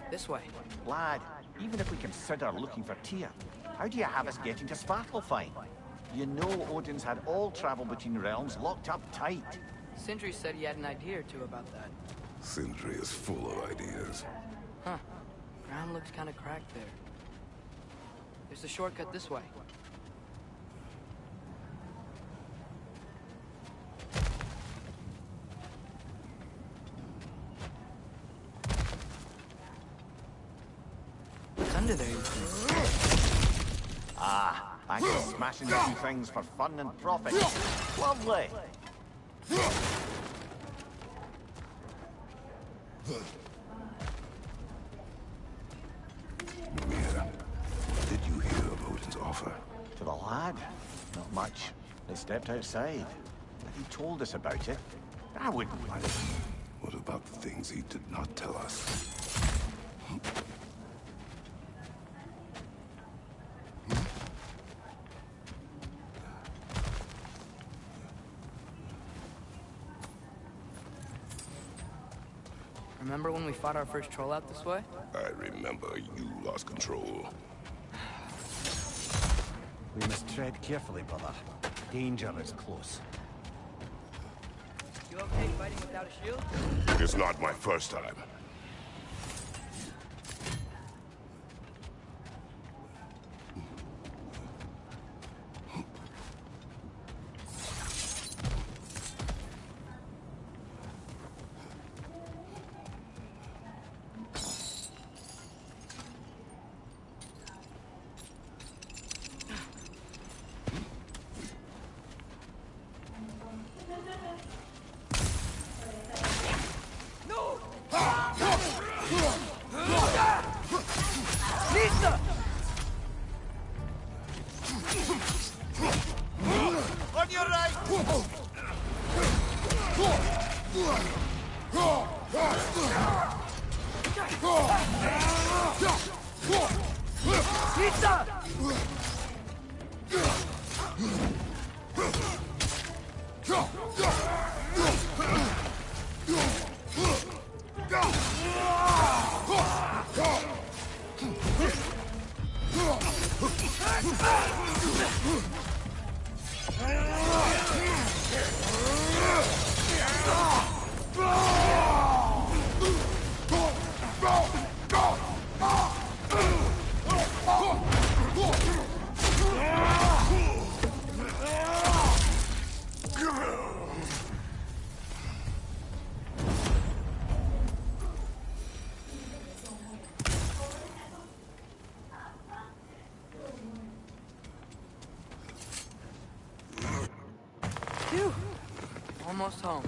This way. Lad, even if we consider looking for Tyr, how do you have us getting to Svartalfheim? You know Odin's had all travel between realms locked up tight. Sindri said he had an idea or two about that. Sindri is full of ideas. Huh. Ground looks kind of cracked there. There's a shortcut this way. What's under there, you think? Ah, thanks for smashing a few things for fun and profit. Lovely. Mimir, did you hear of Odin's offer? To the lad? Not much. They stepped outside. But he told us about it. I wouldn't mind. What about the things he did not tell us? Remember when we fought our first troll out this way? I remember you lost control. We must tread carefully, brother. Danger is close. You okay fighting without a shield? It's not my first time. On your right! Phew. Almost home.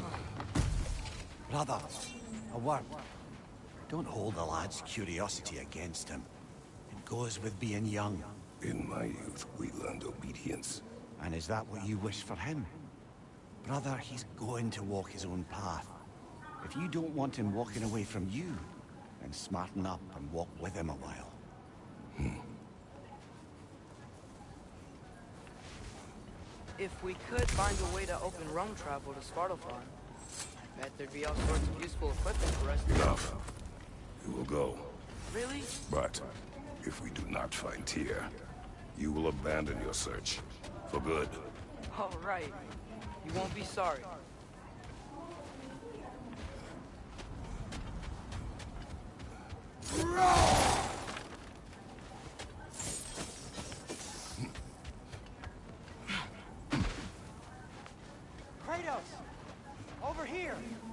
Brother, a word. Don't hold the lad's curiosity against him. It goes with being young. In my youth, we learned obedience. And is that what you wish for him? Brother, he's going to walk his own path. If you don't want him walking away from you, then smarten up and walk with him a while. If we could find a way to open roam travel to Svartalfheim, I bet there'd be all sorts of useful equipment for us to... Enough. We will go. Really? But if we do not find Tyr, you will abandon your search. For good. All right. You won't be sorry.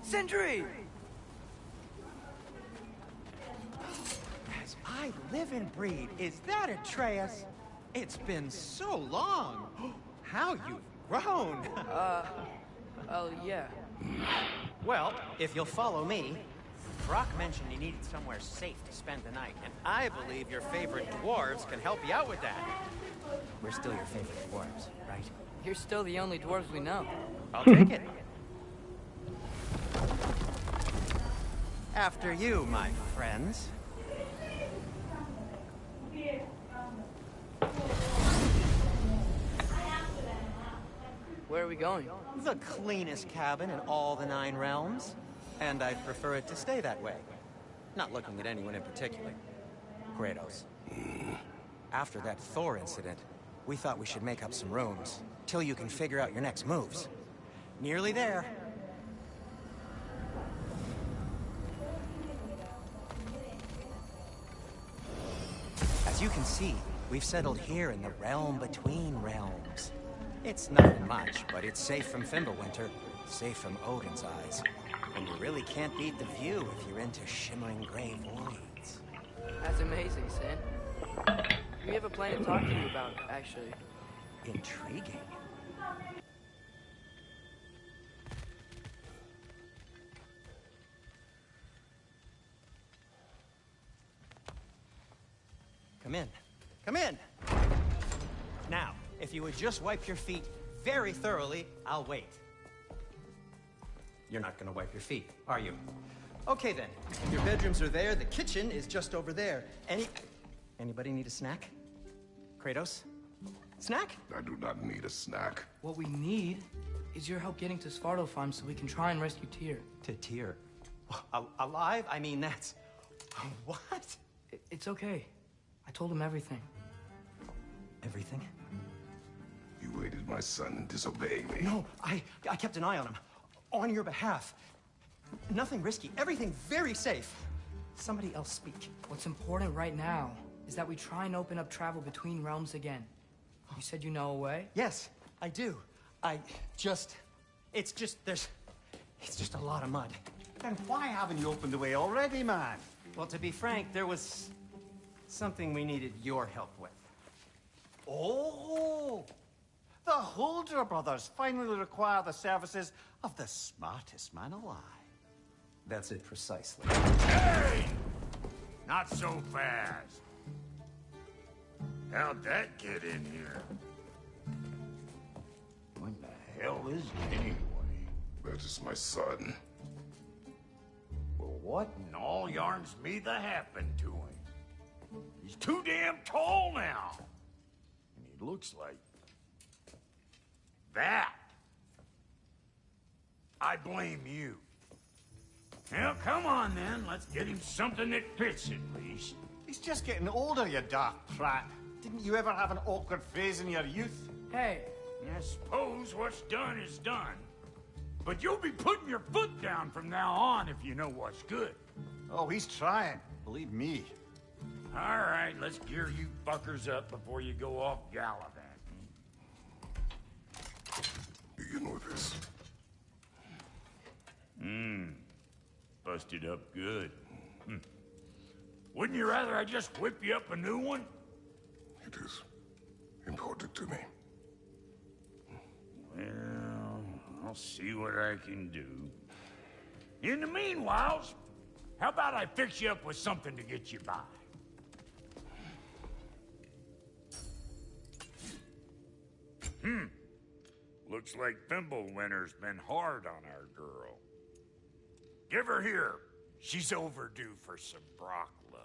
Sindri! As I live and breathe, is that Atreus? It's been so long. How you've grown. Oh, yeah. Well, if you'll follow me, Brock mentioned he needed somewhere safe to spend the night, and I believe your favorite dwarves can help you out with that. We're still your favorite dwarves, right? You're still the only dwarves we know. I'll take it. After you, my friends. Where are we going? The cleanest cabin in all the 9 realms. And I'd prefer it to stay that way. Not looking at anyone in particular. Kratos. After that Thor incident, we thought we should make up some rooms, till you can figure out your next moves. Nearly there. As you can see, we've settled here in the realm between realms. It's nothing much, but it's safe from Fimbulwinter, safe from Odin's eyes. And you really can't beat the view if you're into shimmering gray voids. That's amazing, Sin. We have a plan to talk to you about, actually. Intriguing. Come in. Come in! Now, if you would just wipe your feet very thoroughly, I'll wait. You're not gonna wipe your feet, are you? Okay then. Your bedrooms are there, the kitchen is just over there. Anybody need a snack? Kratos? Snack? I do not need a snack. What we need is your help getting to Svartalfheim so we can try and rescue Tyr. To Tyr? Alive? I mean, that's... What? It's okay. I told him everything. Everything? You aided my son in disobeying me. No, I kept an eye on him. On your behalf. Nothing risky. Everything very safe. Somebody else speak. What's important right now is that we try and open up travel between realms again. You said you know a way? Yes, I do. It's just a lot of mud. Then why haven't you opened the way already, man? Well, to be frank, there was something we needed your help with. Oh! The Holder brothers finally require the services of the smartest man alive. That's it precisely. Hey! Not so fast. How'd that get in here? What the hell is it anyway? That is my son. Well, what in all yarns me that happened to him? He's too damn tall now. And he looks like... that. I blame you. Well, come on then. Let's get him something that fits at least. He's just getting older, you dark prat. Didn't you ever have an awkward phase in your youth? Hey, I suppose what's done is done. But you'll be putting your foot down from now on if you know what's good. Oh, he's trying. Believe me. All right, let's gear you fuckers up before you go off gallivanting. Begin with this. Busted up good. Wouldn't you rather I just whip you up a new one? It is important to me. Well, I'll see what I can do. In the meanwhile, how about I fix you up with something to get you by? Looks like Fimbulwinter's been hard on our girl. Give her here. She's overdue for some Brock love.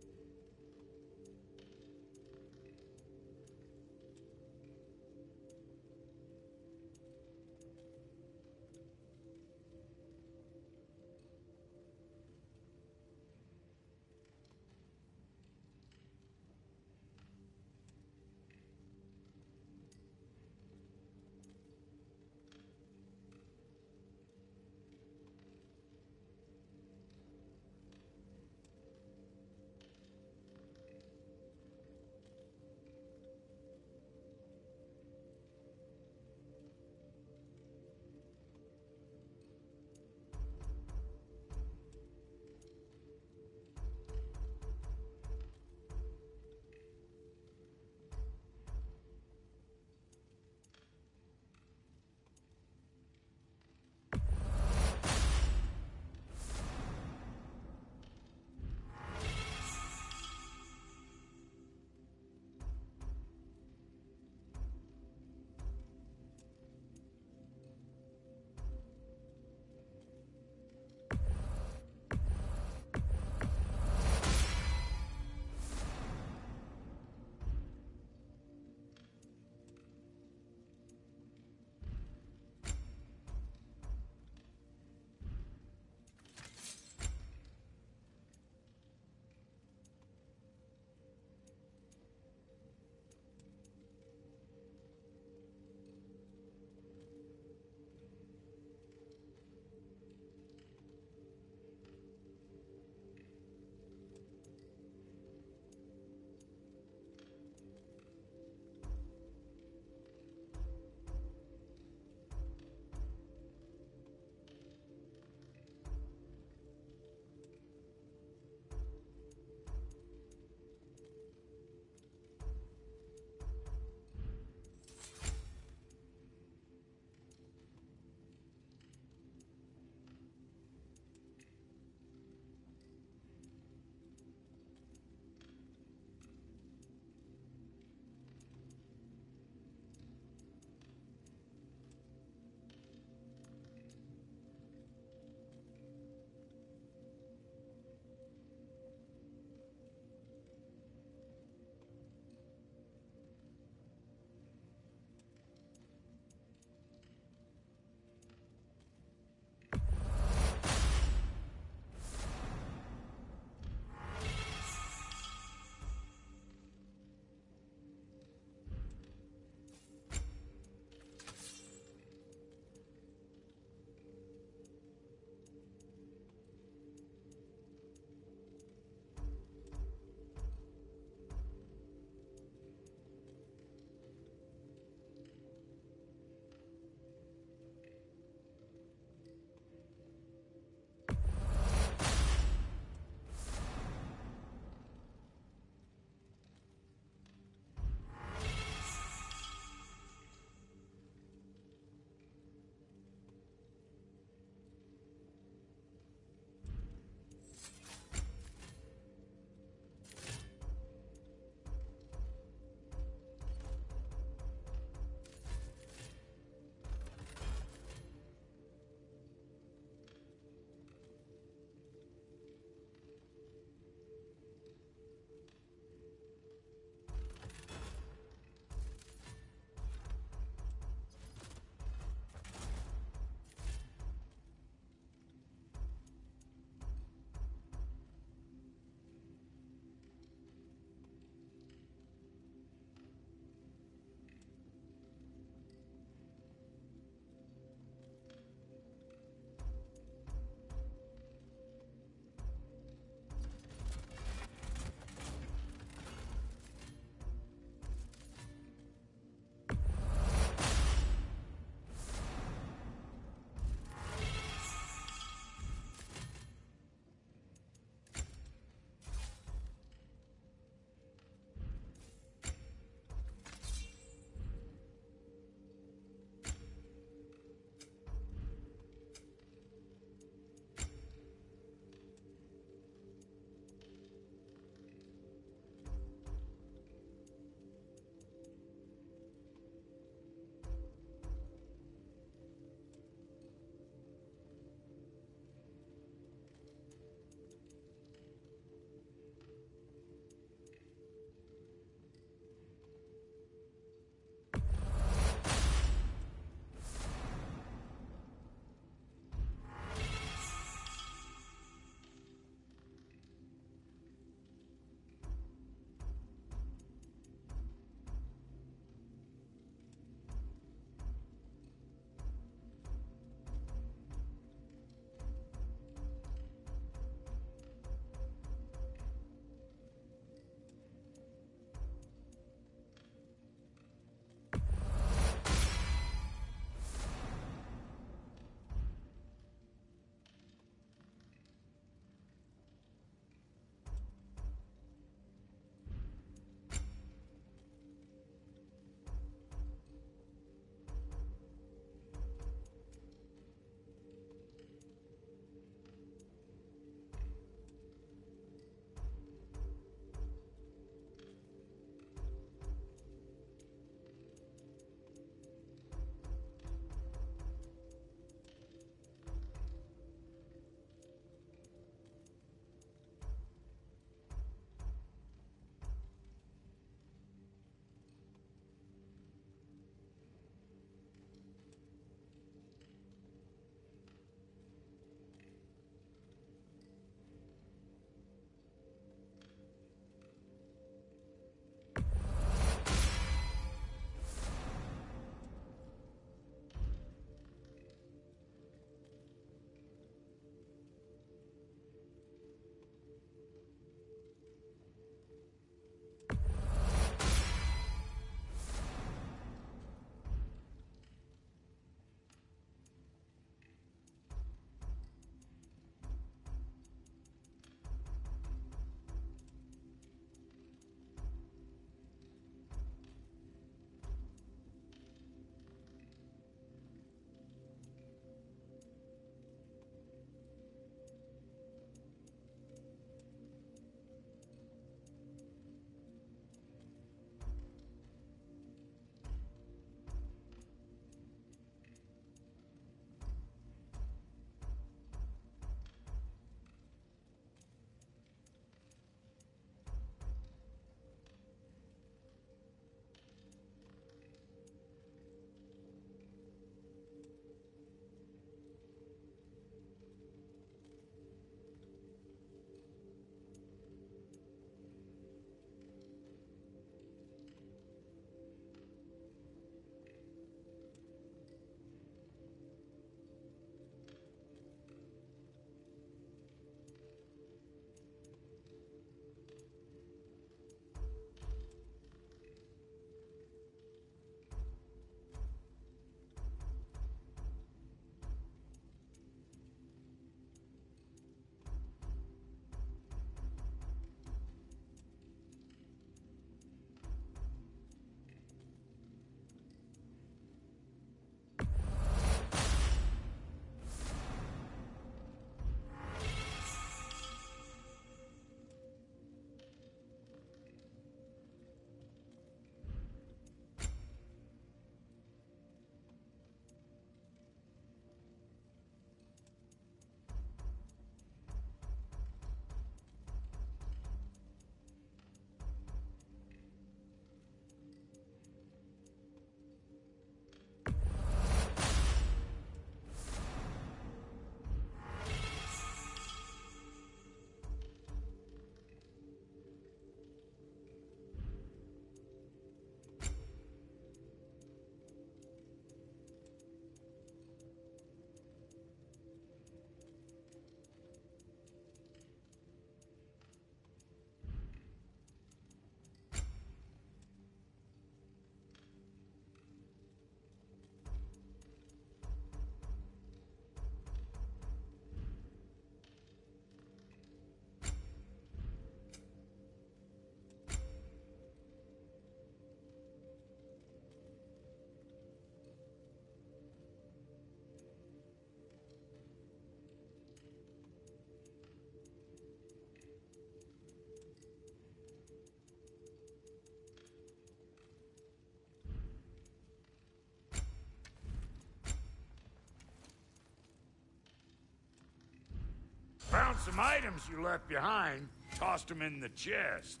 Found some items you left behind, tossed them in the chest.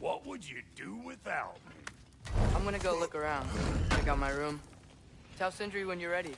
What would you do without me? I'm gonna go look around. Check out my room. Tell Sindri when you're ready.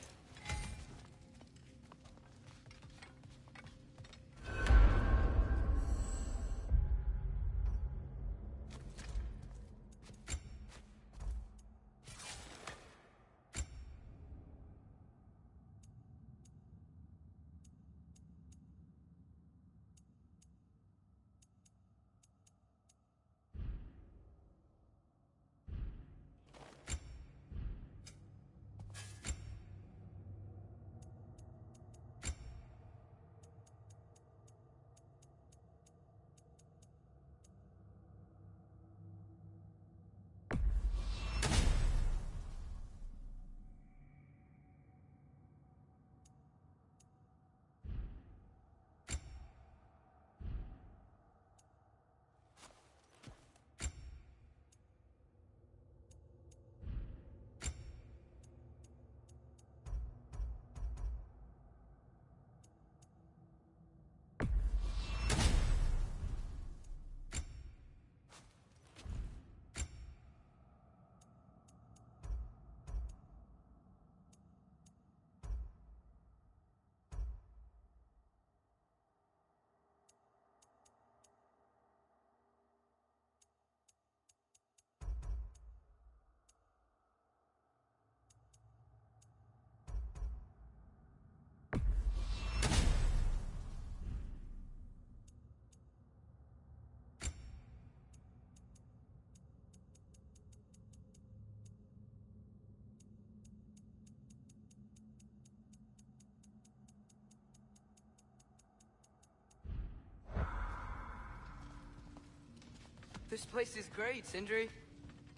This place is great, Sindri.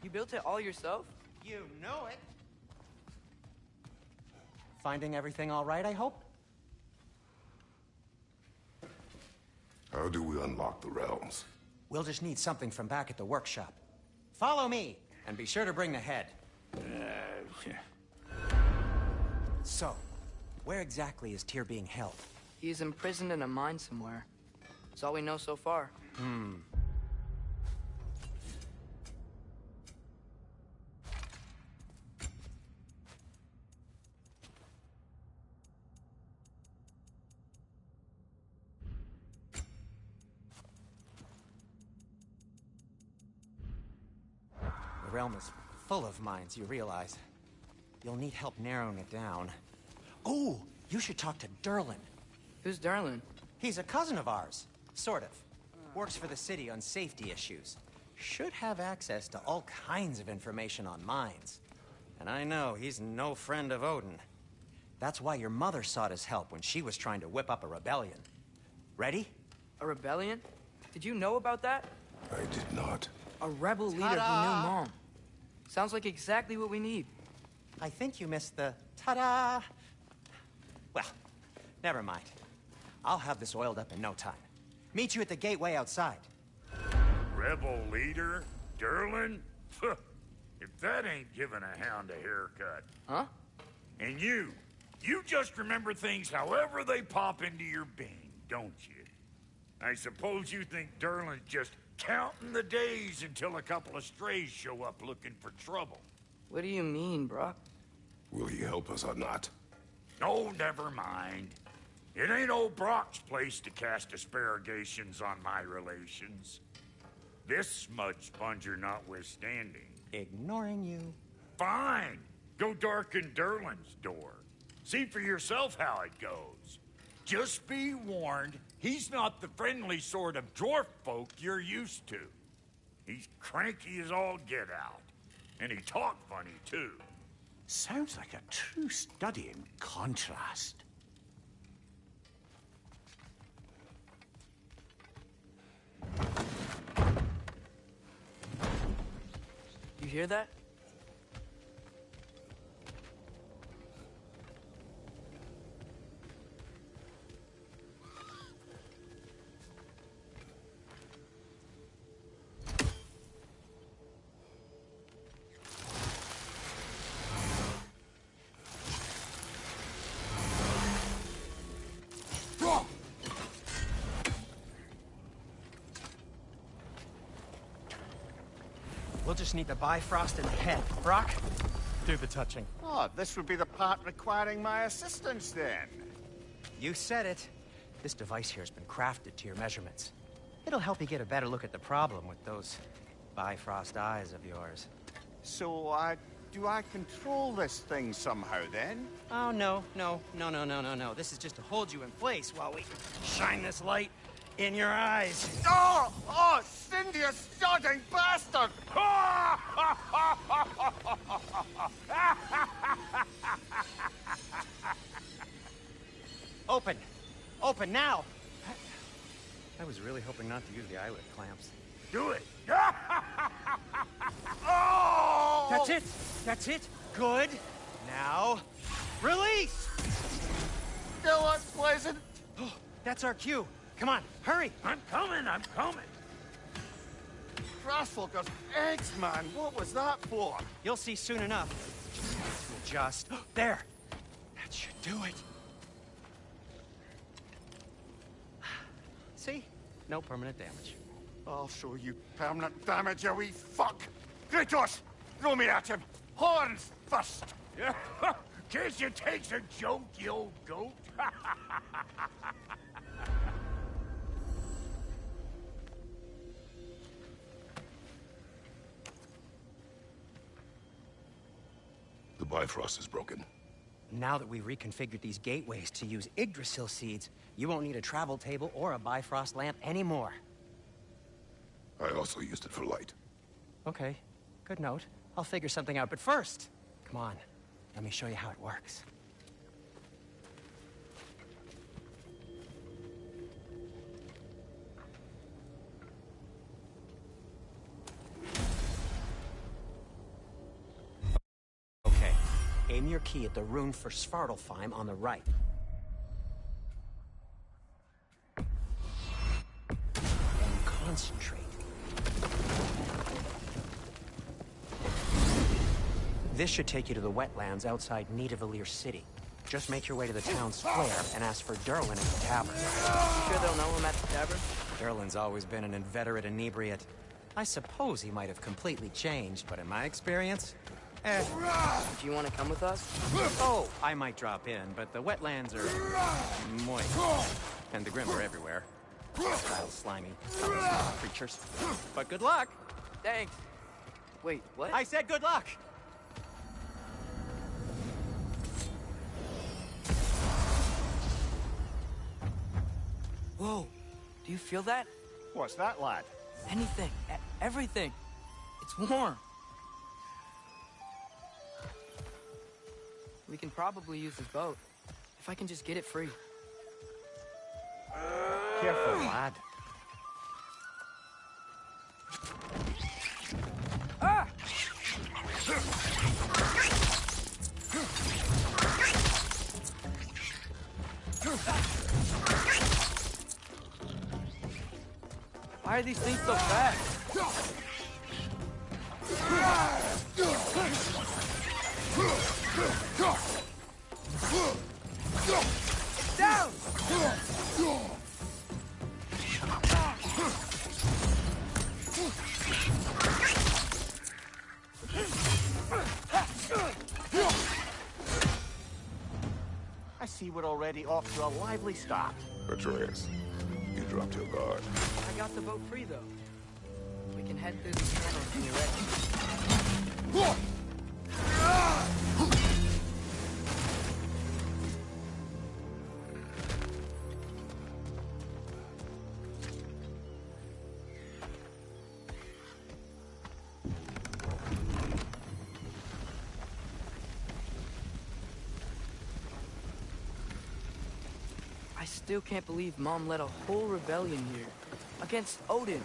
You built it all yourself? You know it. Finding everything all right, I hope? How do we unlock the realms? We'll just need something from back at the workshop. Follow me, and be sure to bring the head. So, where exactly is Tyr being held? He's imprisoned in a mine somewhere. That's all we know so far. The realm is full of mines, you realize. You'll need help narrowing it down. Oh, you should talk to Durlin. Who's Darlin? He's a cousin of ours. Sort of. Works for the city on safety issues. Should have access to all kinds of information on mines. And I know he's no friend of Odin. That's why your mother sought his help when she was trying to whip up a rebellion. Ready? A rebellion? Did you know about that? I did not. A rebel leader who knew Mom. Sounds like exactly what we need. I think you missed the ta-da. Well, never mind. I'll have this oiled up in no time. Meet you at the gateway outside. Rebel leader? Durlin? If that ain't giving a hound a haircut. Huh? And you just remember things however they pop into your being, don't you? I suppose you think Durlin's just counting the days until a couple of strays show up looking for trouble. What do you mean, Brock? Will he help us or not? Oh, never mind. It ain't old Brock's place to cast aspersions on my relations. This smudge sponger notwithstanding. Ignoring you. Fine. Go darken Durlin's door. See for yourself how it goes. Just be warned, he's not the friendly sort of dwarf folk you're used to. He's cranky as all get out. And he talked funny, too. Sounds like a true study in contrast. You hear that? We'll just need the Bifrost in the head. Brock, do the touching. Oh, this would be the part requiring my assistance then. You said it. This device here has been crafted to your measurements. It'll help you get a better look at the problem with those Bifrost eyes of yours. So, do I control this thing somehow then? Oh, no. This is just to hold you in place while we shine this light in your eyes. Oh! Oh, Cindy, you sodding bastard! Open! Open now! I was really hoping not to use the eyelid clamps. Do it. Oh! That's it! That's it! Good! Now, release! Still unpleasant. Oh, that's our cue. Come on, hurry! I'm coming. Crossfulker's eggs, man. What was that for? You'll see soon enough. Just there. That should do it. See? No permanent damage. I'll show you permanent damage, you wee fuck! Kratos! Throw me at him! Horns first! Guess you takes a joke, you old goat. The Bifrost is broken. Now that we've reconfigured these gateways to use Yggdrasil seeds, you won't need a travel table or a Bifrost lamp anymore. I also used it for light. Okay, good note. I'll figure something out, but first, come on, let me show you how it works. Okay, aim your key at the rune for Svartalfheim on the right. And concentrate. This should take you to the wetlands outside Nidavellir City. Just make your way to the town square and ask for Derlin at the tavern. Sure they'll know him at the tavern? Derlin's always been an inveterate inebriate. I suppose he might have completely changed, but in my experience, Do you want to come with us? Oh, I might drop in, but the wetlands are moist. And the Grim are everywhere. Foul, slimy, creatures. But good luck! Thanks. Wait, what? I said good luck! Whoa, do you feel that? What's that, lad? Anything, everything. It's warm. We can probably use this boat. If I can just get it free. Careful, lad. Ah! Why are these things so fast? Down! I see we're already off to a lively start. Atreus, you dropped your guard. I got the boat free, though. We can head through these channels when you're ready. I still can't believe Mom led a whole rebellion here against Odin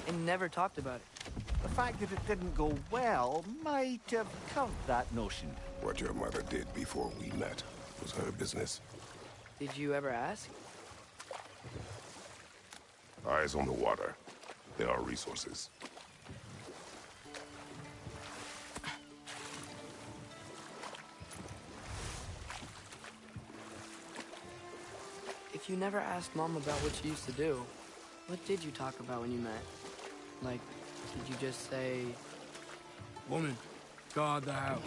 and never talked about it. The fact that it didn't go well might have covered that notion. What your mother did before we met was her business. Did you ever ask? Eyes on the water. There are resources. If you never asked Mom about what you used to do, what did you talk about when you met? Like, did you just say, Woman, guard the house.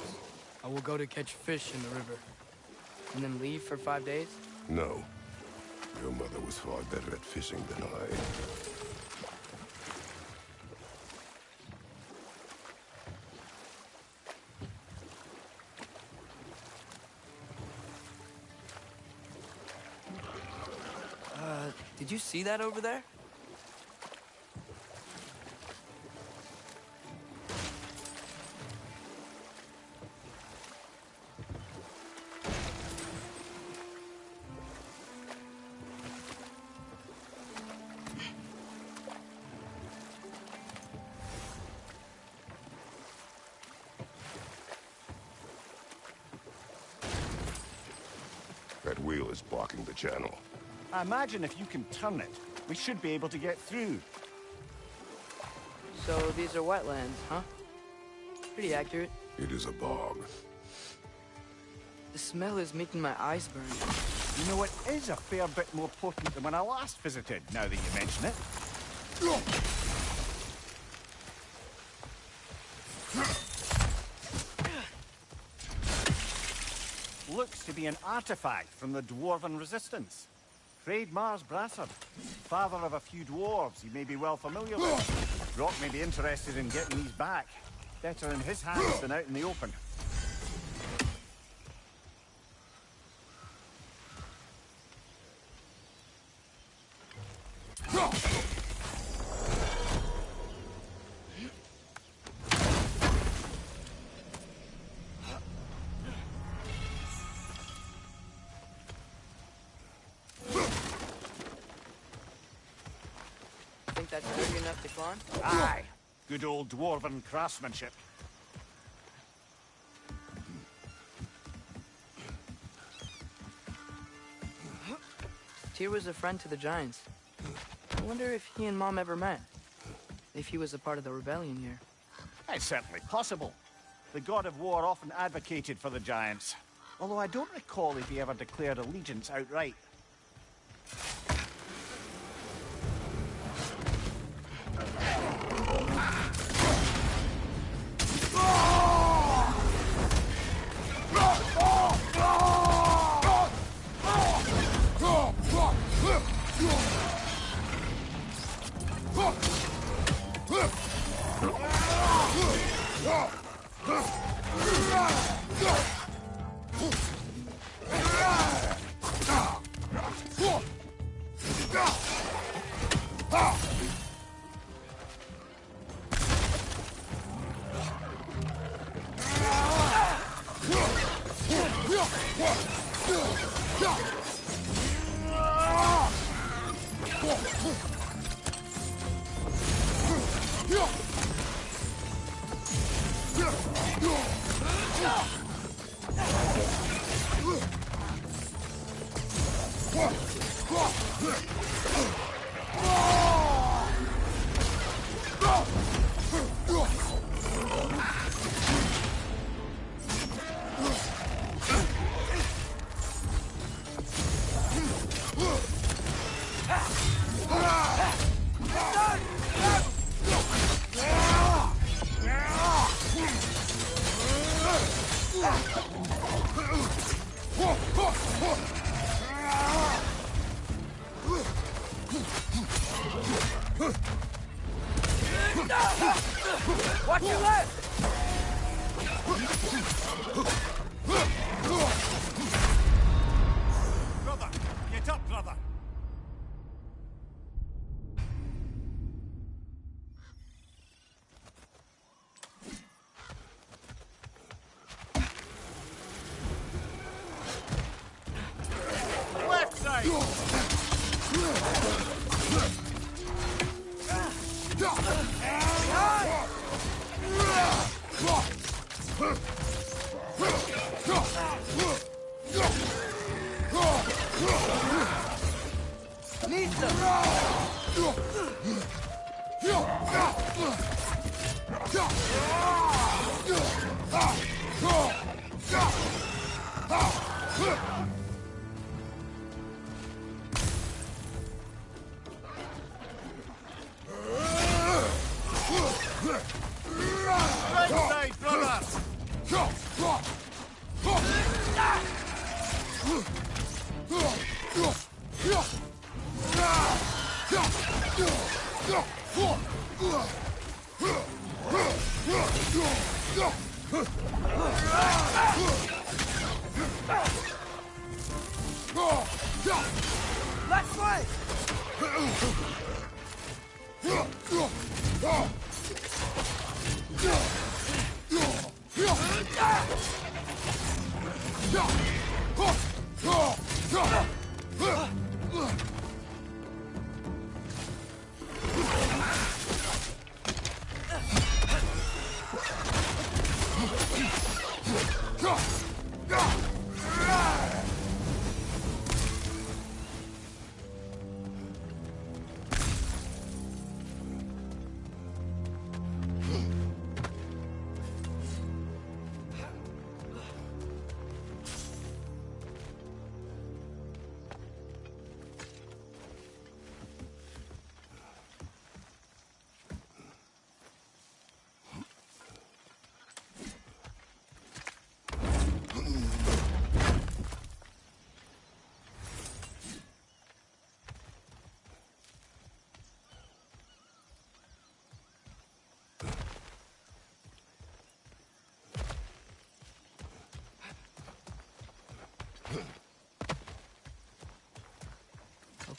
I will go to catch fish in the river. And then leave for 5 days? No. Your mother was far better at fishing than I. Did you see that over there? That wheel is blocking the channel. I imagine if you can turn it, we should be able to get through. So these are wetlands, huh? Pretty accurate. It is a bog. The smell is making my eyes burn. You know, it is a fair bit more potent than when I last visited, now that you mention it. Looks to be an artifact from the Dwarven Resistance. Trade Mars Brassard, father of a few dwarves you may be well familiar with. Brock may be interested in getting these back. Better in his hands than out in the open. Think that's dirty enough to climb? Aye. Good old Dwarven craftsmanship. Tyr was a friend to the Giants. I wonder if he and Mom ever met. If he was a part of the rebellion here. It's certainly possible. The god of war often advocated for the Giants. Although I don't recall if he ever declared allegiance outright. Watch your left! Brother! Get up, brother! Left side! Need them! Right side! Let's fight!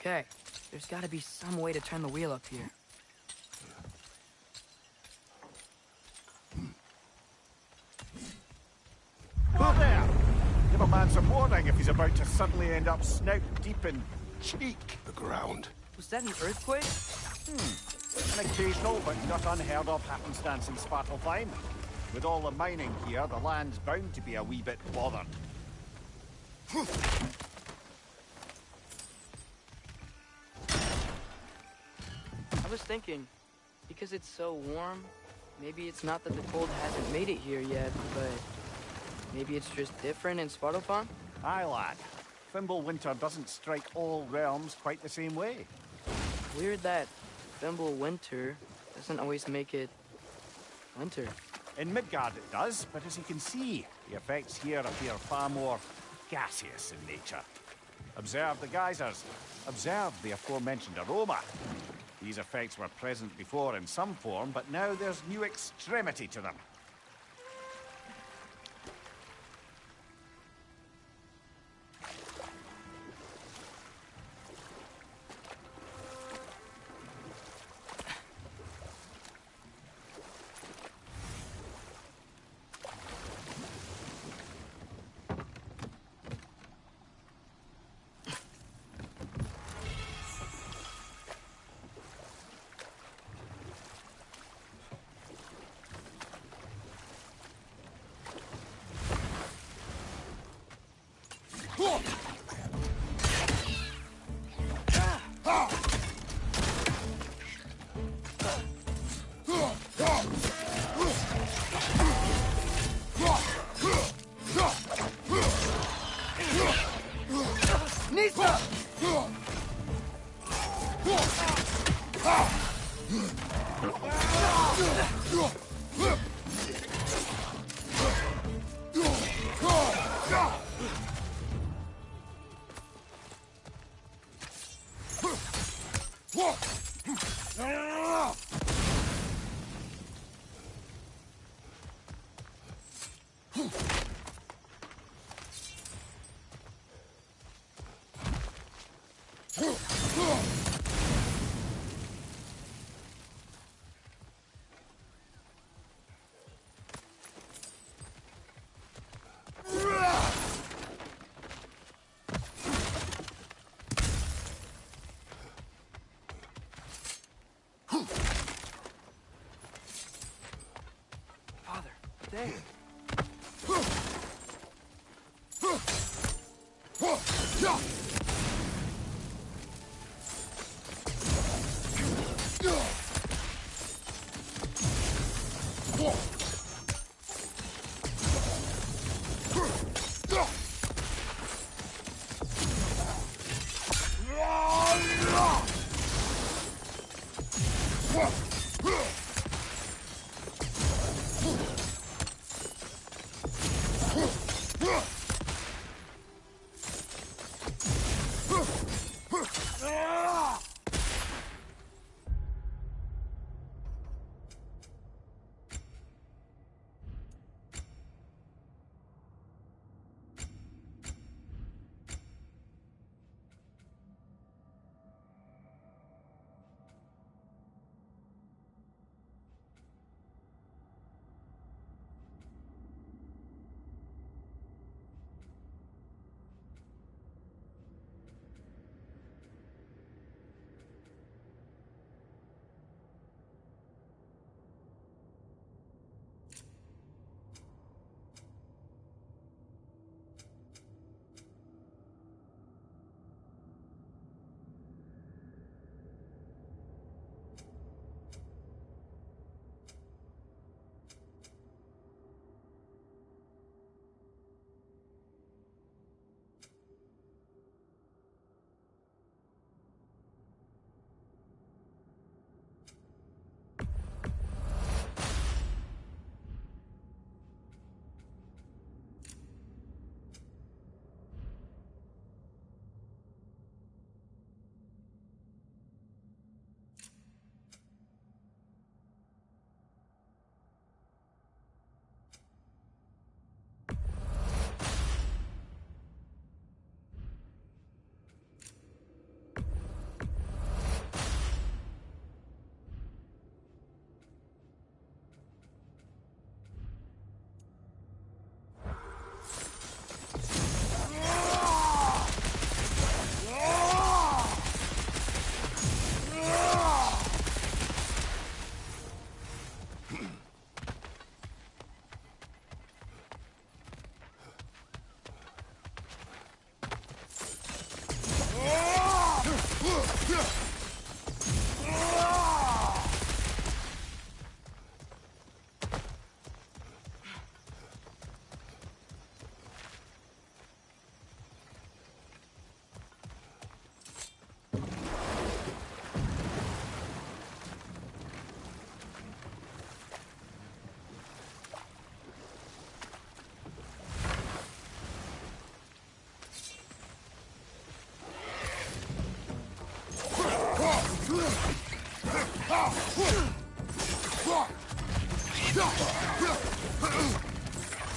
Okay, there's gotta be some way to turn the wheel up here. Who there? Give a man some warning if he's about to suddenly end up snout deep in cheek. The ground. Was that an earthquake? An occasional but not unheard of happenstance in Svartalfheim. With all the mining here, the land's bound to be a wee bit bothered. I was thinking, because it's so warm, maybe it's not that the cold hasn't made it here yet, but maybe it's just different in Svartalfheim? Aye, lad. Fimble winter doesn't strike all realms quite the same way. Weird that Fimble winter doesn't always make it winter. In Midgard it does, but as you can see, the effects here appear far more gaseous in nature. Observe the geysers. Observe the aforementioned aroma. These effects were present before in some form, but now there's new extremity to them. Father, there.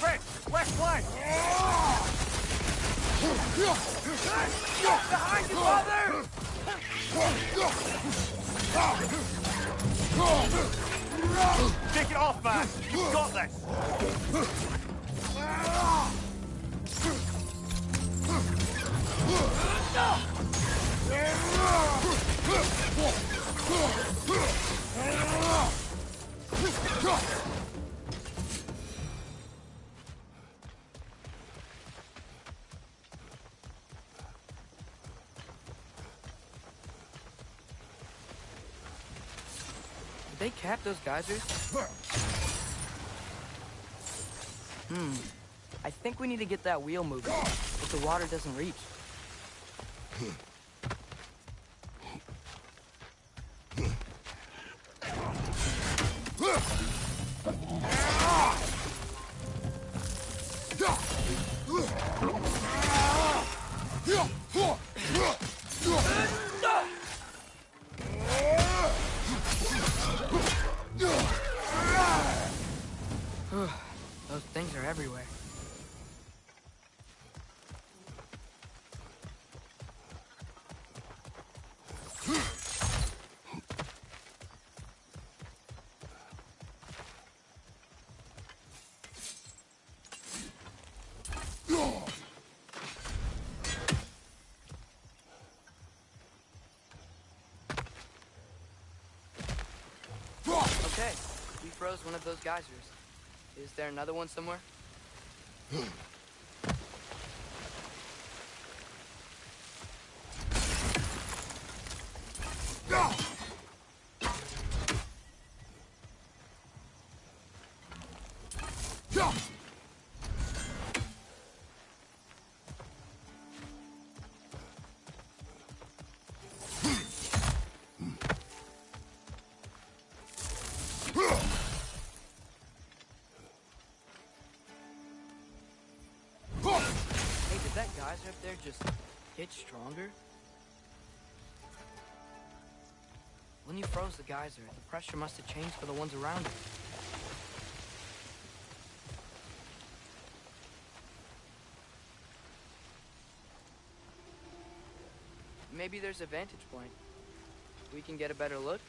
Red, west flank! Behind you, father! Take it off, man! You've got this! Did they cap those geysers? I think we need to get that wheel moving, but the water doesn't reach. Those things are everywhere. Okay, we froze one of those geysers. Is there another one somewhere? Hey, did that geyser up there just get stronger? When you froze the geyser, the pressure must have changed for the ones around it. Maybe there's a vantage point. We can get a better look.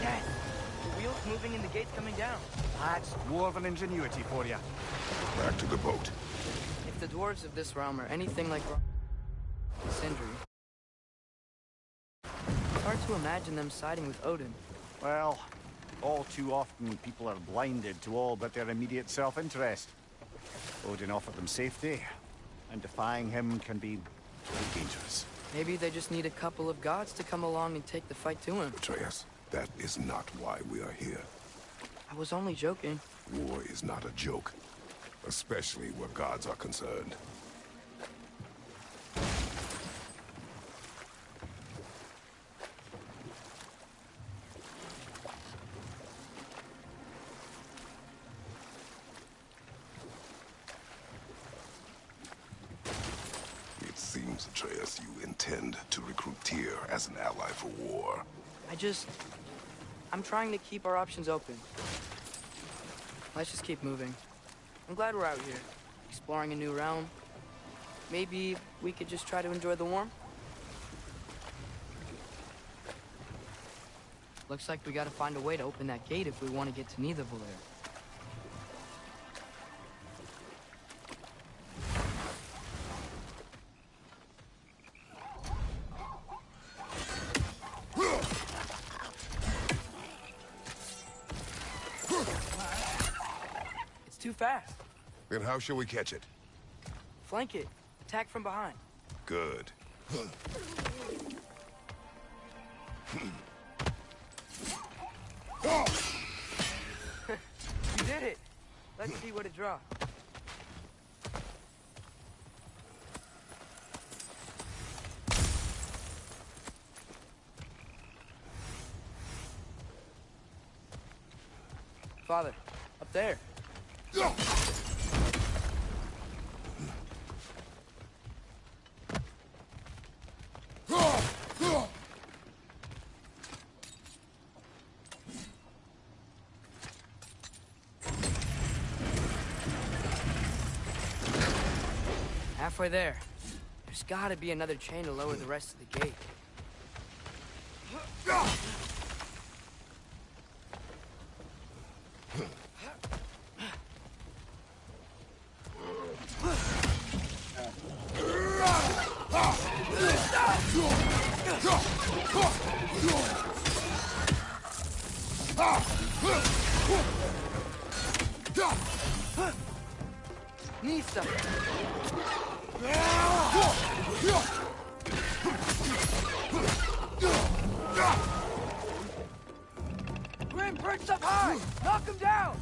Dad, the wheel's moving and the gate's coming down. That's dwarven ingenuity for you. Back to the boat. If the dwarves of this realm are anything like Sindri, it's hard to imagine them siding with Odin. Well, all too often people are blinded to all but their immediate self-interest. Odin offered them safety, and defying him can be very dangerous. Maybe they just need a couple of gods to come along and take the fight to him. Atreus, that is not why we are here. I was only joking. War is not a joke, especially where gods are concerned. seems, Atreus, you intend to recruit Tyr as an ally for war. I'm trying to keep our options open. Let's just keep moving. I'm glad we're out here, exploring a new realm. Maybe we could just try to enjoy the warmth? Looks like we gotta find a way to open that gate if we want to get to Nidavellir. It's too fast. Then how shall we catch it? Flank it. Attack from behind. Good. You did it. Let's see what it draws. Father, up there. Halfway there. There's gotta be another chain to lower the rest of the gate. Nisa! Grim, perched up high! Knock him down!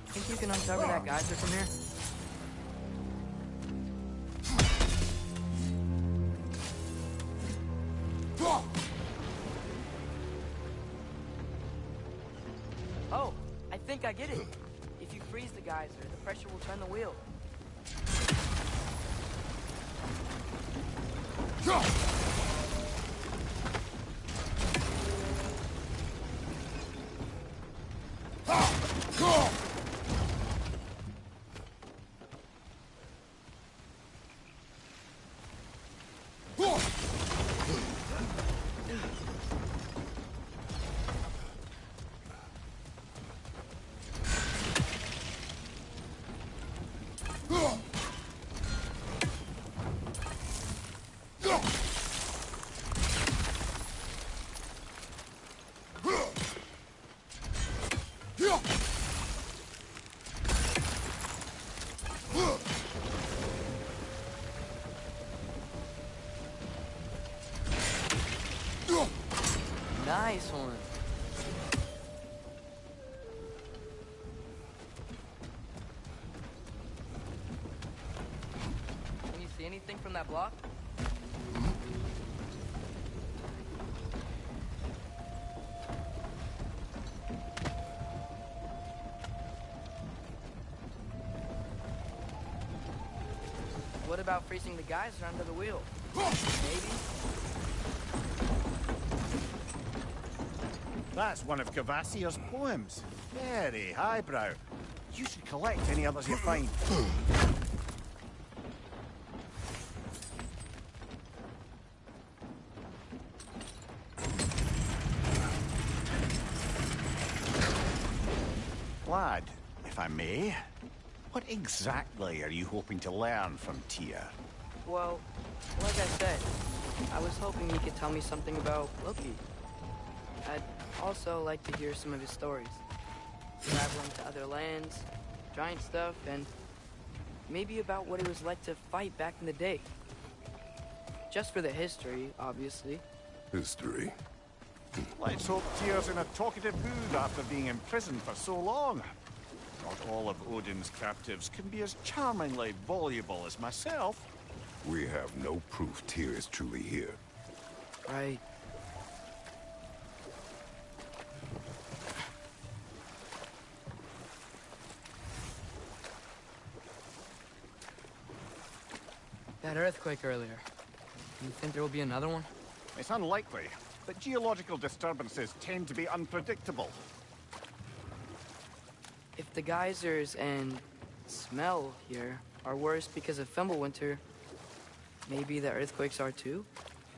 Think you can uncover that geyser from here? Oh, I think I get it. If you freeze the geyser, the pressure will turn the wheel. Nice one. Can you see anything from that block? What about freezing the geyser under the wheel? Maybe? That's one of Cavassier's poems. Very highbrow. You should collect any others you find. Lad, if I may, what exactly are you hoping to learn from Tyr? Well, like I said, I was hoping you could tell me something about Loki. I'd also like to hear some of his stories. Traveling to other lands, giant stuff, and maybe about what it was like to fight back in the day. Just for the history, obviously. History. Let's hope Tyr's in a talkative mood after being imprisoned for so long. Not all of Odin's captives can be as charmingly voluble as myself. We have no proof Tyr is truly here. Right. That earthquake earlier. Do you think there will be another one? It's unlikely, but geological disturbances tend to be unpredictable. If the geysers and smell here are worse because of Fimbulwinter, maybe the earthquakes are too?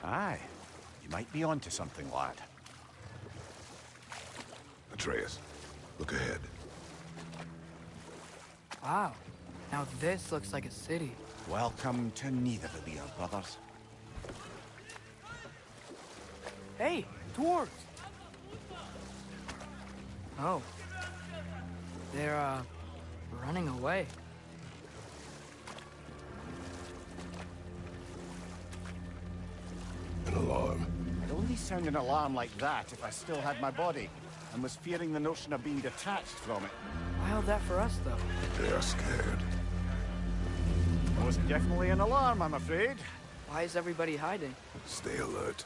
Aye. You might be onto something, lad. Atreus, look ahead. Wow. Now this looks like a city. Welcome to Nidavellir, brothers. Hey, dwarves! Oh. They're, running away. An alarm. I'd only sound an alarm like that if I still had my body, and was fearing the notion of being detached from it. Why held that for us, though? They are scared. Was definitely an alarm, I'm afraid. Why is everybody hiding? Stay alert.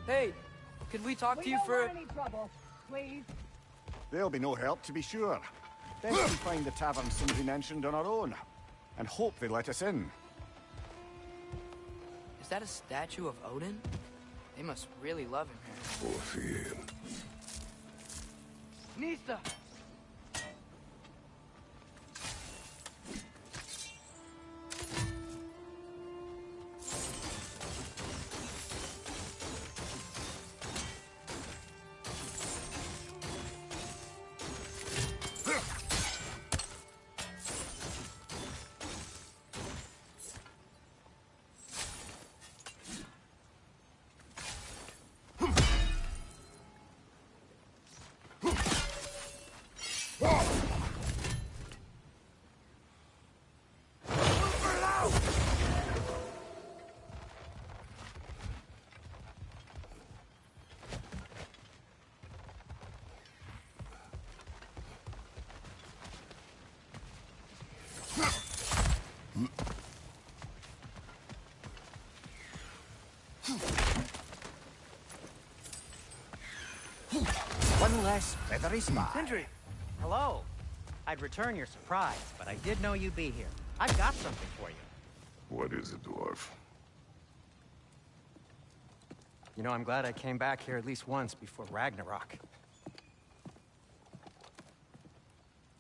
Hey, could we talk to you for... We don't want any trouble, please. There'll be no help, to be sure. Best we find the tavern Sindri mentioned on our own, and hope they let us in. Is that a statue of Odin? They must really love him here. Orphean. Nista! One less feathery spy. Sindri! Hello. I'd return your surprise, but I did know you'd be here. I've got something for you. What is it, dwarf? You know, I'm glad I came back here at least once before Ragnarok.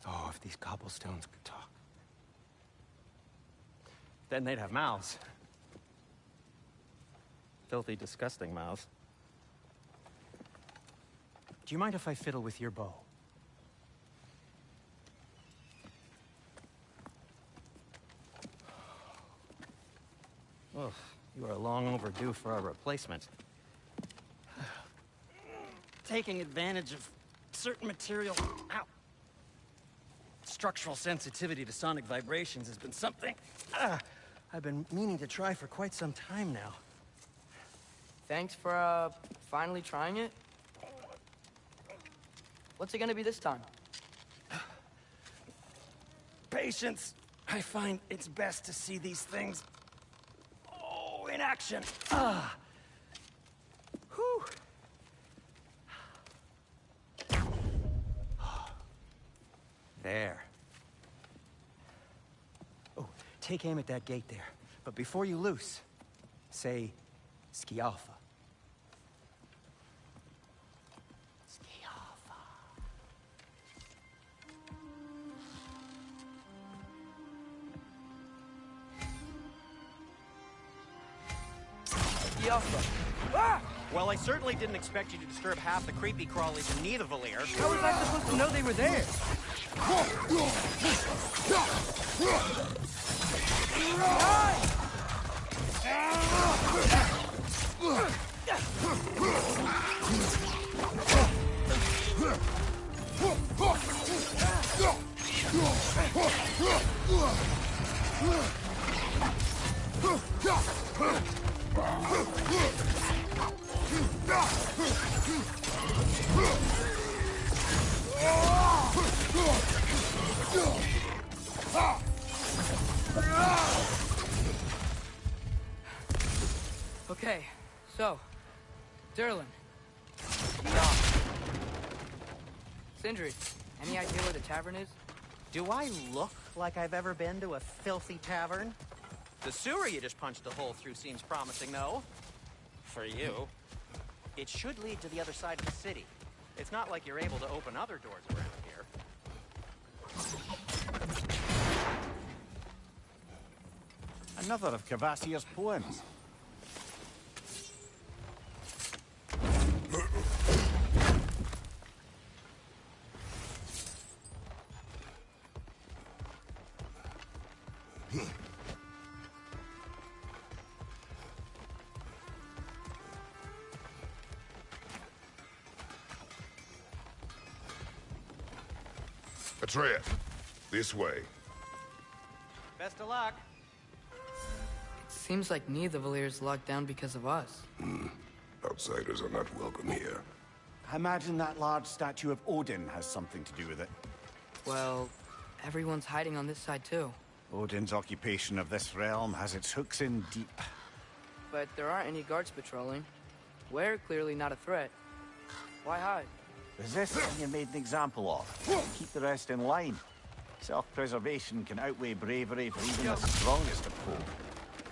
Oh, if these cobblestones could talk. Then they'd have mouths. Filthy, disgusting mouths. Do you mind if I fiddle with your bow? Ugh, you are long overdue for a replacement. Taking advantage of certain material... Ow! Structural sensitivity to sonic vibrations has been something I've been meaning to try for quite some time now. Thanks for, finally trying it. What's it gonna be this time? Patience. I find it's best to see these things... in action. Whew. There. Oh, take aim at that gate there. But before you loose, say, Skialfa. Skialfa. Skialfa. Ah! Well, I certainly didn't expect you to disturb half the creepy crawlies in Nidavellir. How was I supposed to know they were there? Okay, so, Derlin. Sindri, any idea where the tavern is? Do I look like I've ever been to a filthy tavern? The sewer you just punched a hole through seems promising, though. For you. It should lead to the other side of the city. It's not like you're able to open other doors around here. Another of Cavassier's poems. Atreus, this way. Best of luck. It seems like neither Valyr's locked down because of us. Outsiders are not welcome here. I imagine that large statue of Odin has something to do with it. Well, everyone's hiding on this side too. Odin's occupation of this realm has its hooks in deep. But there aren't any guards patrolling. We're clearly not a threat. Why hide? Resist and you're made an example of. Keep the rest in line. Self-preservation can outweigh bravery for even the strongest of folk.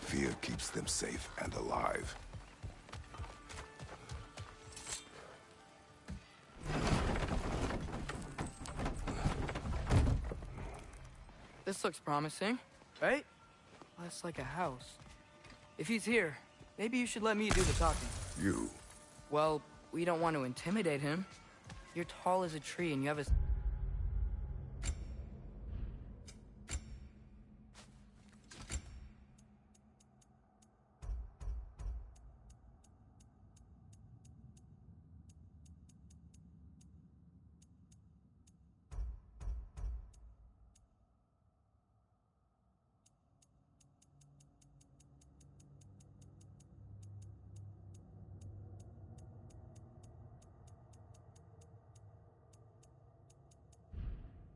Fear keeps them safe and alive. This looks promising, right? Less like a house. If he's here, maybe you should let me do the talking. You. Well, we don't want to intimidate him. You're tall as a tree and you have a...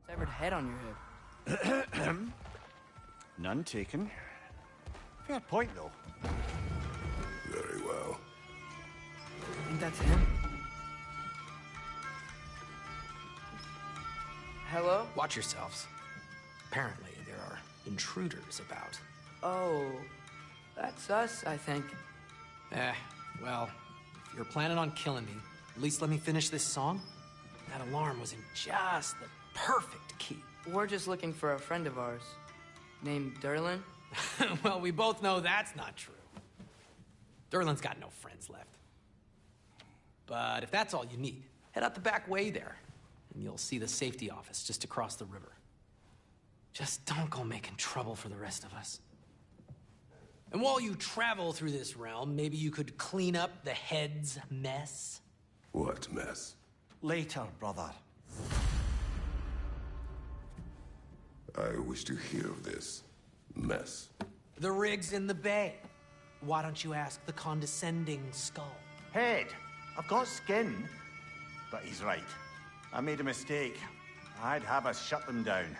severed head on your head. None taken. Fair point, though. Very well. Think that's him? Hello? Watch yourselves. Apparently, there are intruders about. Oh, that's us, I think. Well, if you're planning on killing me, at least let me finish this song. That alarm was in just the perfect key. We're just looking for a friend of ours, named Derlin. Well, we both know that's not true. Derlin's got no friends left. But if that's all you need, head out the back way there, and you'll see the safety office just across the river. Just don't go making trouble for the rest of us. And while you travel through this realm, maybe you could clean up the head's mess? What mess? Later, brother. I wish to hear of this mess. The rig's in the bay. Why don't you ask the condescending skull? Head, I've got skin. But he's right. I made a mistake. I'd have us shut them down.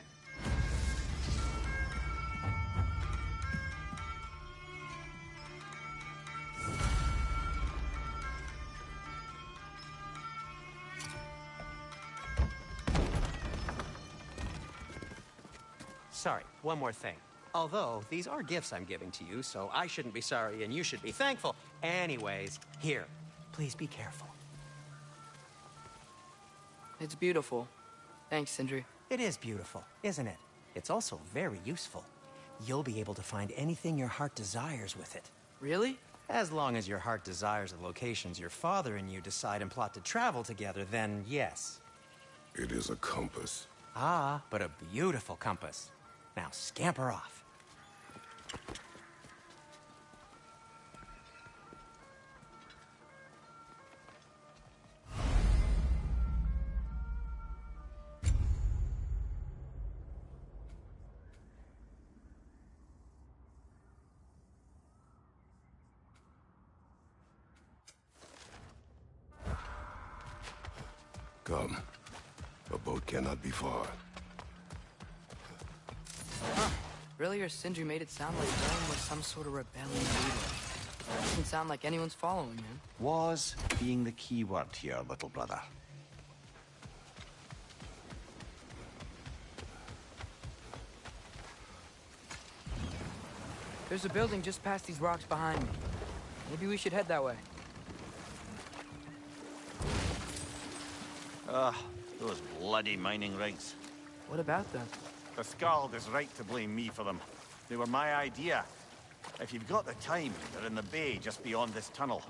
Sorry, one more thing. Although, these are gifts I'm giving to you, so I shouldn't be sorry and you should be thankful. Anyways, here, please be careful. It's beautiful. Thanks, Sindri. It is beautiful, isn't it? It's also very useful. You'll be able to find anything your heart desires with it. Really? As long as your heart desires the locations your father and you decide and plot to travel together, then yes. It is a compass. Ah, but a beautiful compass. Now scamper off. Come. A boat cannot be far. Earlier, Sindri made it sound like Dylan was some sort of rebellion leader. Doesn't sound like anyone's following him. Was being the key word here, little brother. There's a building just past these rocks behind me. Maybe we should head that way. Those bloody mining rigs. What about them? The Skald is right to blame me for them. They were my idea. If you've got the time, they're in the bay just beyond this tunnel.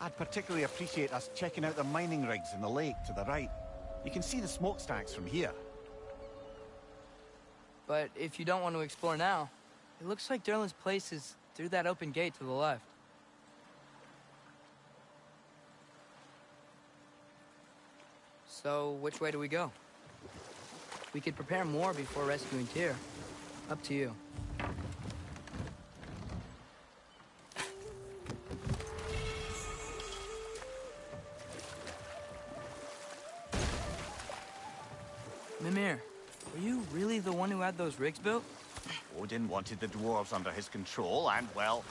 I'd particularly appreciate us checking out the mining rigs in the lake to the right. You can see the smokestacks from here. But if you don't want to explore now, it looks like Derlin's place is through that open gate to the left. So, which way do we go? We could prepare more before rescuing Tyr. Up to you. Mimir, were you really the one who had those rigs built? Odin wanted the dwarves under his control, and, well,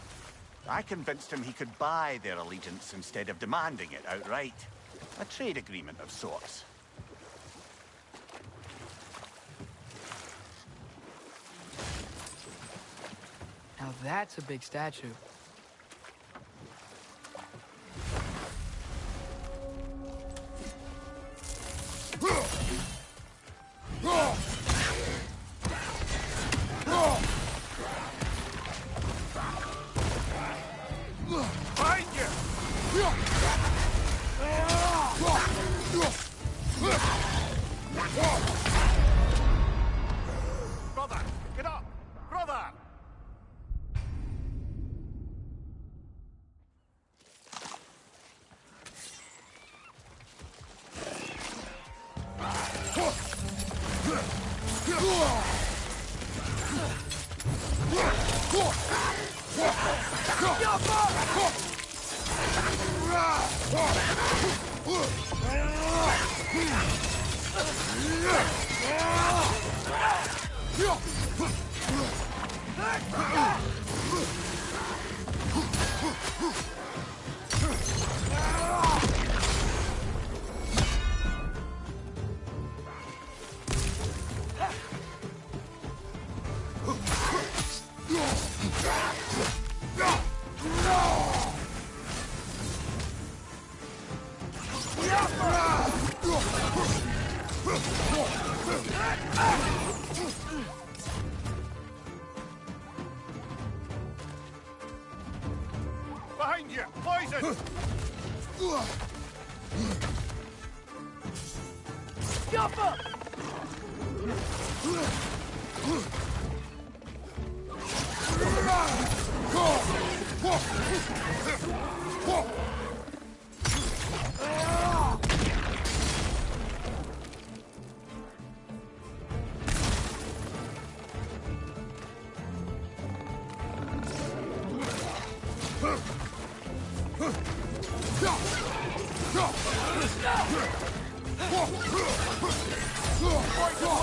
I convinced him he could buy their allegiance instead of demanding it outright. A trade agreement of sorts. Now that's a big statue. Find you! Brother, get up! Brother! Behind you! Poison!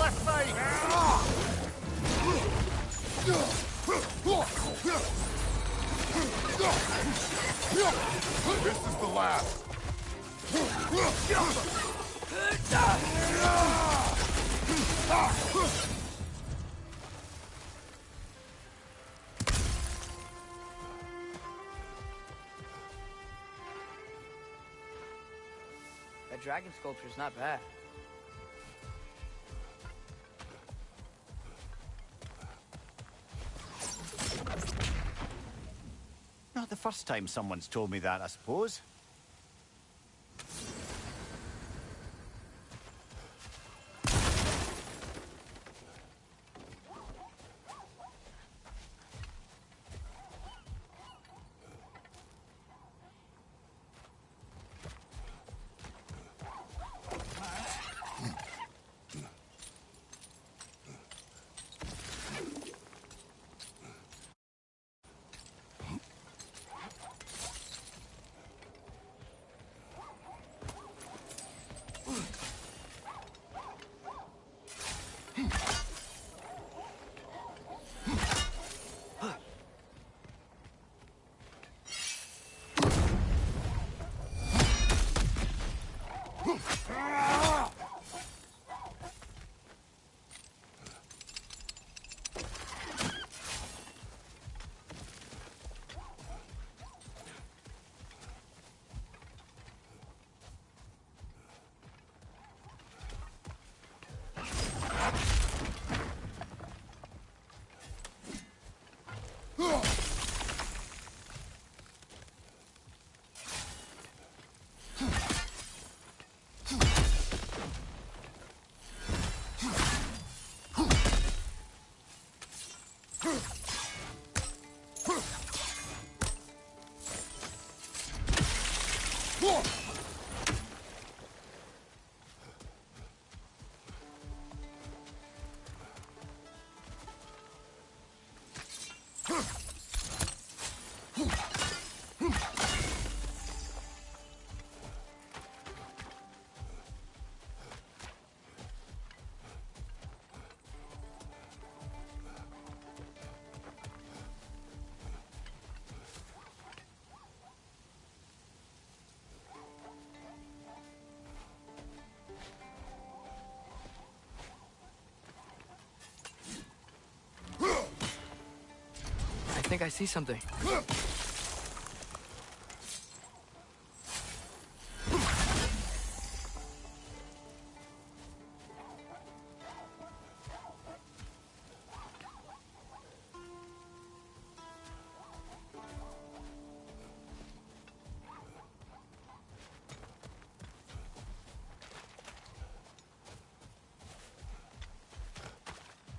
Left side! This is the last. That dragon sculpture's not bad. Not the first time someone's told me that, I suppose. I think I see something.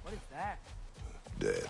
What is that? Dead.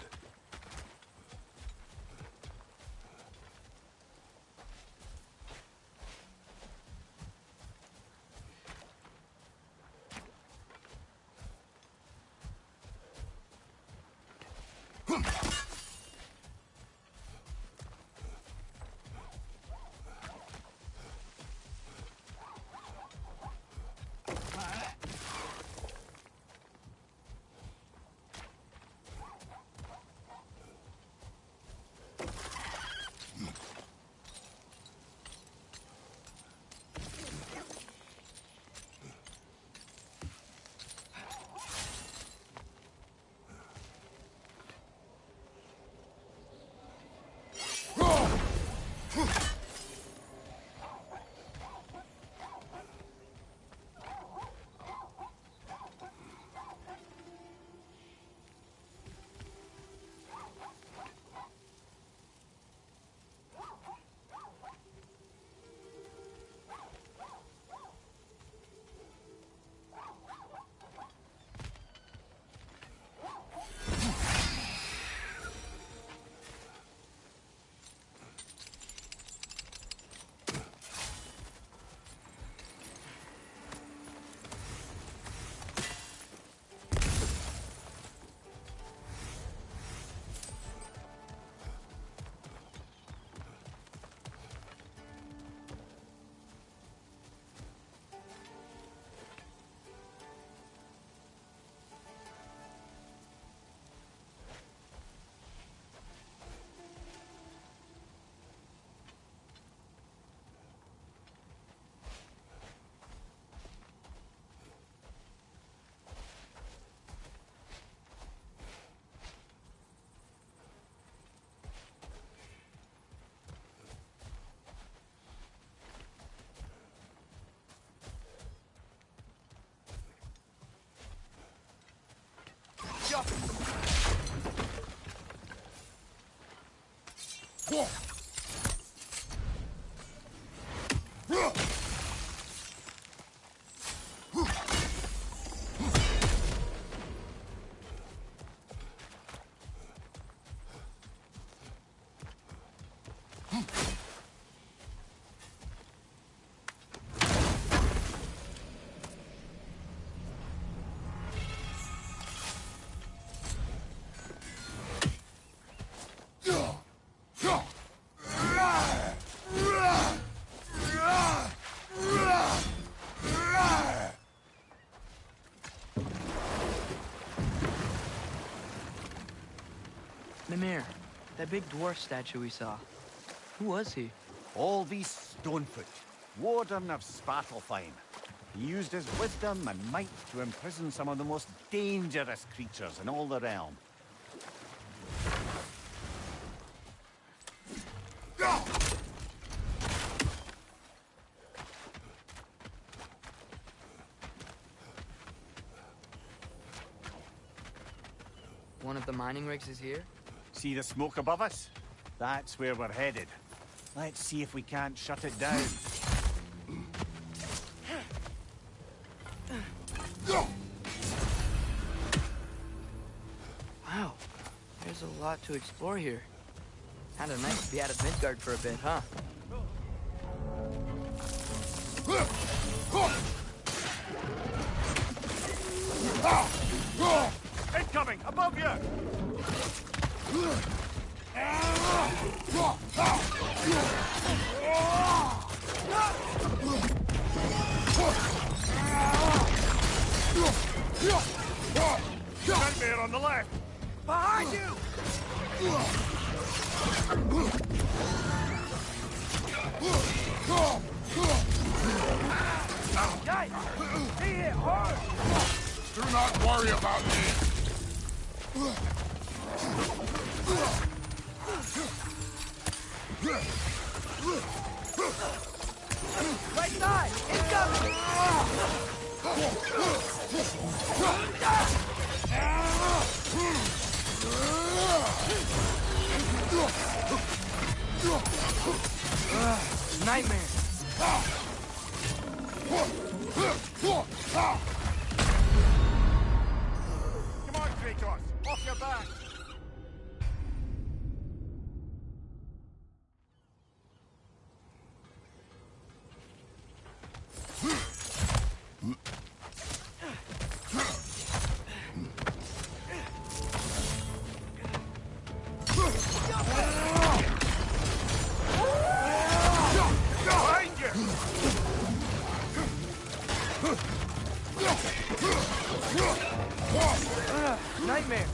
Mimir, that big dwarf statue we saw. Who was he? Alvis Stonefoot, warden of Svartalfheim. He used his wisdom and might to imprison some of the most dangerous creatures in all the realm. One of the mining rigs is here? See the smoke above us? That's where we're headed. Let's see if we can't shut it down. Wow, there's a lot to explore here. Kinda nice to be out of Midgard for a bit, huh? Incoming! Above you! Nightmare on the left! Behind you! Guys, he hit hard! Do not worry about me. Right side! Incoming! Nightmare! Come on, Kratos! Off your back! Behind you! Nightmare!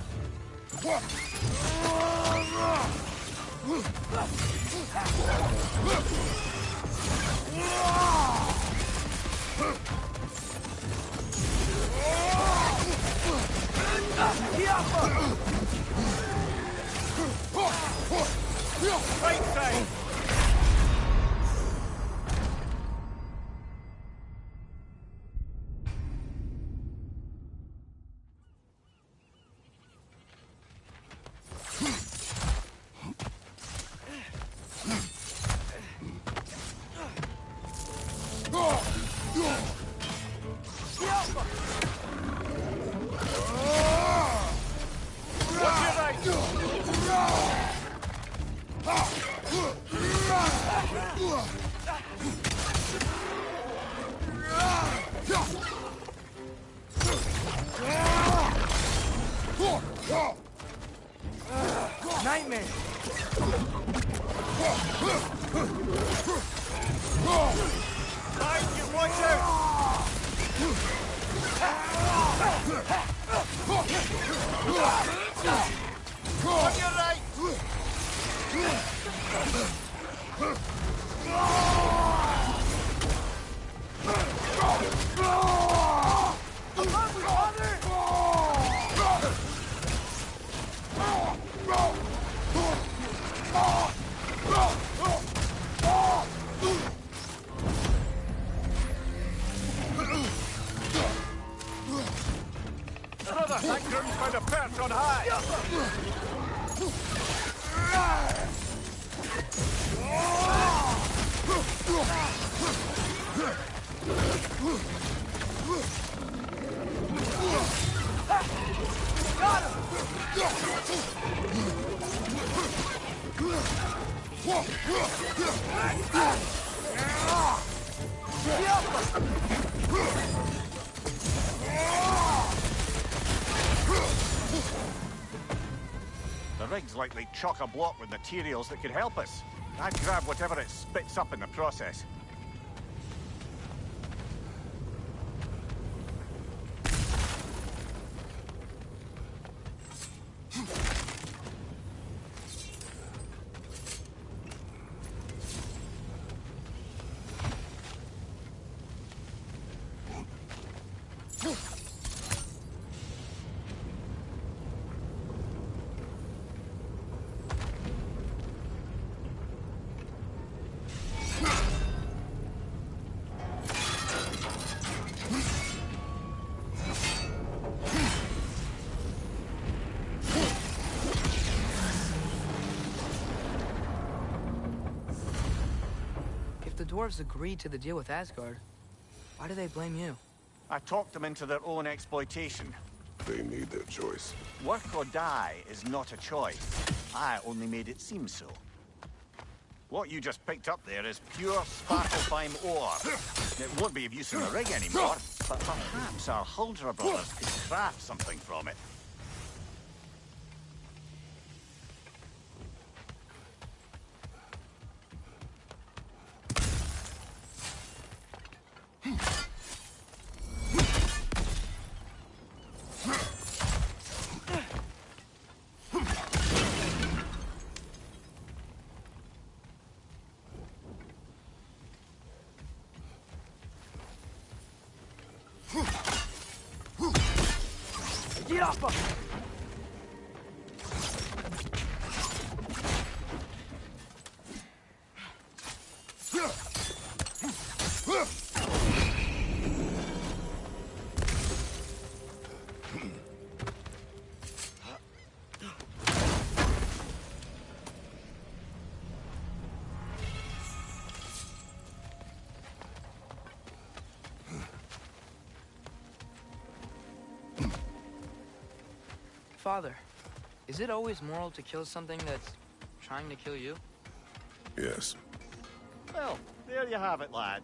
Right side! Nightmare! Behind you, watch out! On your right! Brother, that ground's found a perch on high! The rig's likely chock-a-block with materials that could help us. I'd grab whatever it spits up in the process. dwarves agreed to the deal with Asgard, why do they blame you? I talked them into their own exploitation. They made their choice. Work or die is not a choice. I only made it seem so. What you just picked up there is pure Svartalfheim ore. It won't be of use in the rig anymore, but perhaps our Huldra brothers could craft something from it. Get off of Father, is it always moral to kill something that's trying to kill you? Yes. Well, there you have it, lad.